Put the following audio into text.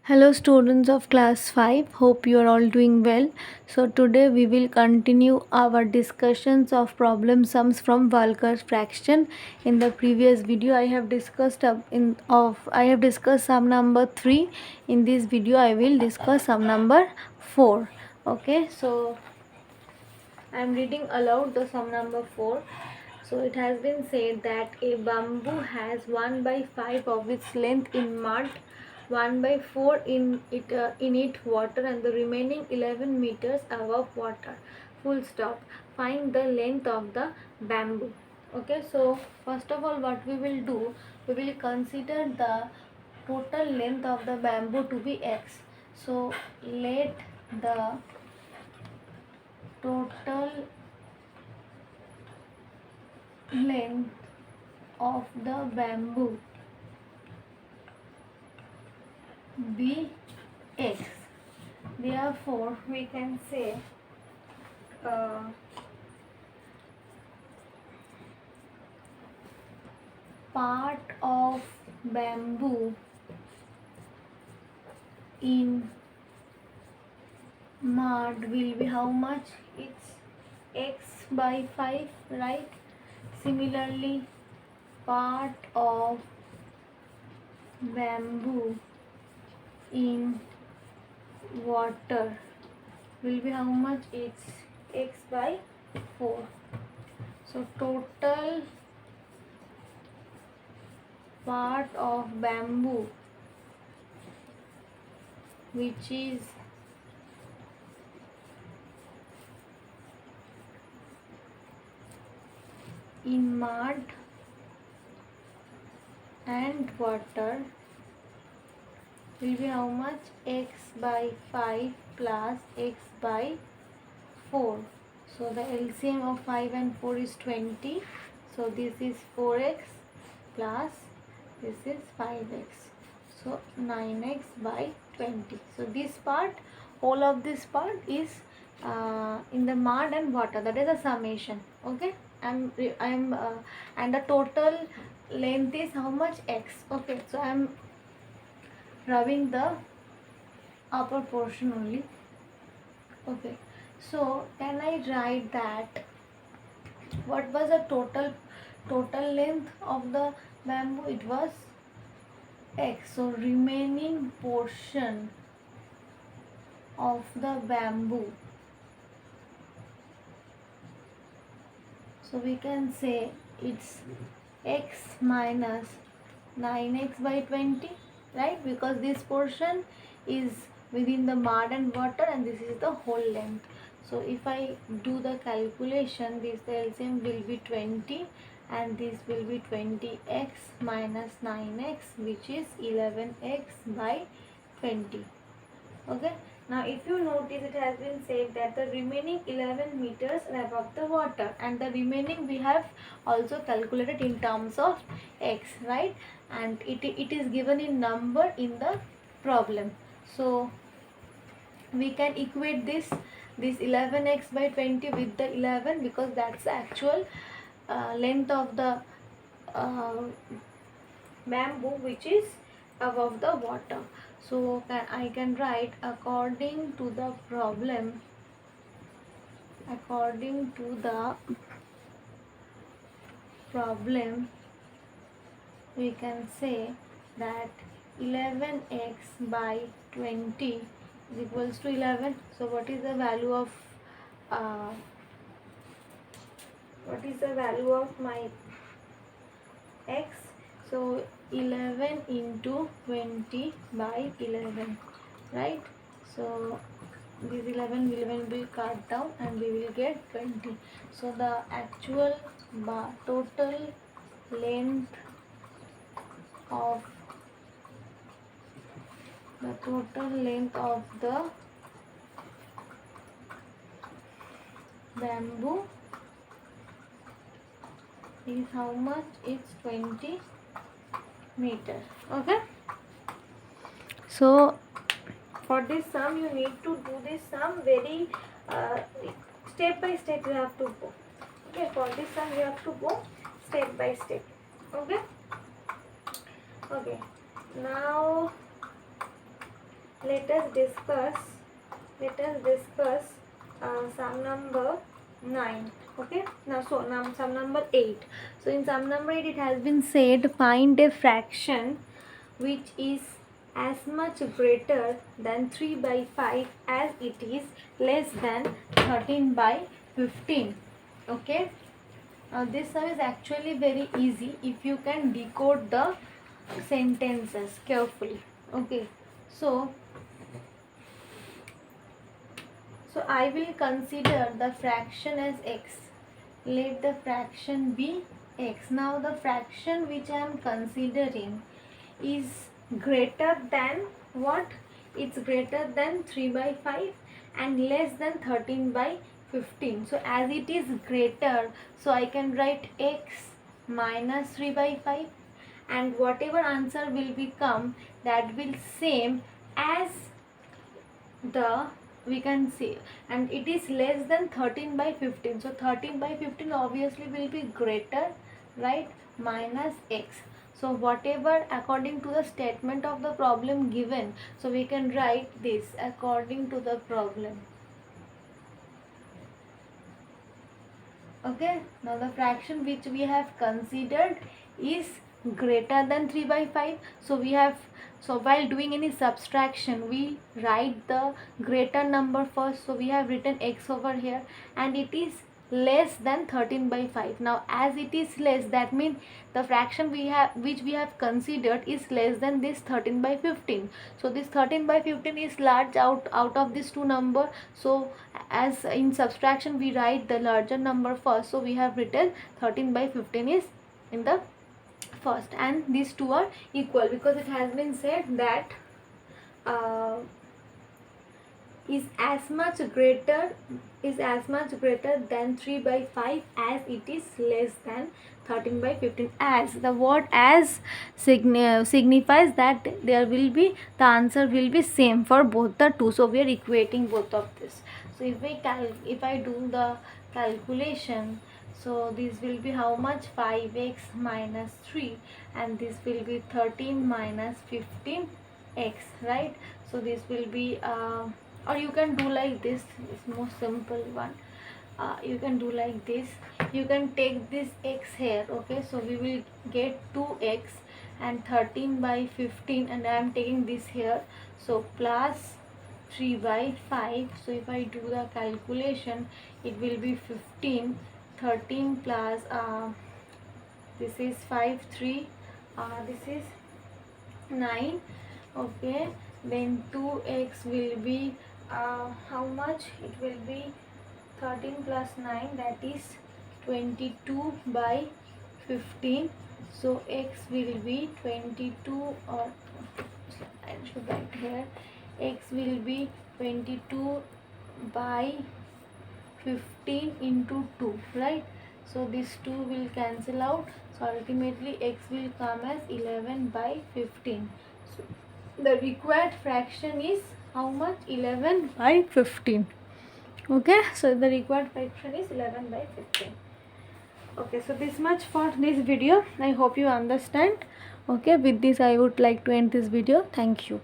Hello students of class 5, hope you are all doing well. So today we will continue our discussions of problem sums from Walker's fraction. In the previous video I have discussed sum number 3. In this video I will discuss sum number 4. Okay, so I am reading aloud the sum number 4. So it has been said that a bamboo has 1 by 5 of its length in mud, 1 by 4 in it water, and the remaining 11 meters above water. Full stop. Find the length of the bamboo. Okay, so first of all what we will do, we will consider the total length of the bamboo to be x. So let the total length of the bamboo be x. Therefore we can say uh, part of bamboo in mud will be how much? It's x by 5, right? Similarly, part of bamboo in water will be how much? It's x by 4. So total part of bamboo which is in mud and water will be how much? X by 5 plus x by 4. So the LCM of 5 and 4 is 20. So this is 4x plus this is 5x. So 9x by 20. So this part, whole of this part is in the mud and water. That is a summation. Okay. And the total length is how much? X. Okay. So I am rubbing the upper portion only. Okay, so can I write that what was the total length of the bamboo? It was x. So remaining portion of the bamboo, so we can say it's x minus 9x by 20, right? Because this portion is within the mud and water and this is the whole length. So if I do the calculation, this LCM will be 20 and this will be 20x minus 9x, which is 11x by 20. Okay, now if you notice, it has been said that the remaining 11 meters are above the water and the remaining we have also calculated in terms of x, right? And it is given in number in the problem. So we can equate this 11x by 20 with the 11 because that's the actual length of the uh, bamboo which is above the water. So I can write according to the problem, we can say that 11x by 20 is equals to 11. So what is the value of my x? So 11 into 20 by 11, right? So this 11 will be cut down and we will get 20. So the actual total length of the bamboo is how much? It's 20 meter. Okay, so for this sum you need to do this sum very step by step. You have to go. Okay, for this sum you have to go step by step. Okay, now let us discuss sum number 9. Okay, now sum number 8. So in sum number 8 it has been said, find a fraction which is as much greater than 3 by 5 as it is less than 13 by 15. Okay, this sum is actually very easy if you can decode the sentences carefully. Okay, so I will consider the fraction as x. Let the fraction be x. Now the fraction which I am considering is greater than what? It's greater than 3 by 5 and less than 13 by 15. So as it is greater, so I can write x minus 3 by 5, and whatever answer will become, that will same as the, we can see, and it is less than 13 by 15. So 13 by 15 obviously will be greater, right? Minus x. So whatever according to the statement of the problem given, so we can write this according to the problem. Okay, now the fraction which we have considered is greater than 3 by 5. So while doing any subtraction, we write the greater number first. So we have written x over here, and it is less than 13 by 5. Now as it is less, that means the fraction which we have considered is less than this 13 by 15. So this 13 by 15 is large out of these two number. So as in subtraction we write the larger number first. So we have written 13 by 15 is in the first, and these two are equal because it has been said that is as much greater than 3 by 5 as it is less than 13 by 15. As the word as signifies that there will be, the answer will be same for both the two. So we are equating both of this. So if I do the calculation, so this will be how much? 5x minus 3, and this will be 13 minus 15x, right? So this will be or you can do like this, it's more simple one. You can do like this, you can take this x here. Okay, so we will get 2x and 13 by 15, and I am taking this here, so plus 3 by 5. So if I do the calculation, it will be 15, 13 plus this is 5, 3, this is 9. Okay, then 2x will be how much? It will be 13 plus 9, that is 22 by 15. So x will be 22, or I should write here, x will be 22 by 15 into 2, right? So this 2 will cancel out, so ultimately x will come as 11 by 15. So the required fraction is how much? 11 by 15. Okay, so the required fraction is 11 by 15. Okay, so this much for this video. I hope you understand. Okay, with this I would like to end this video. Thank you.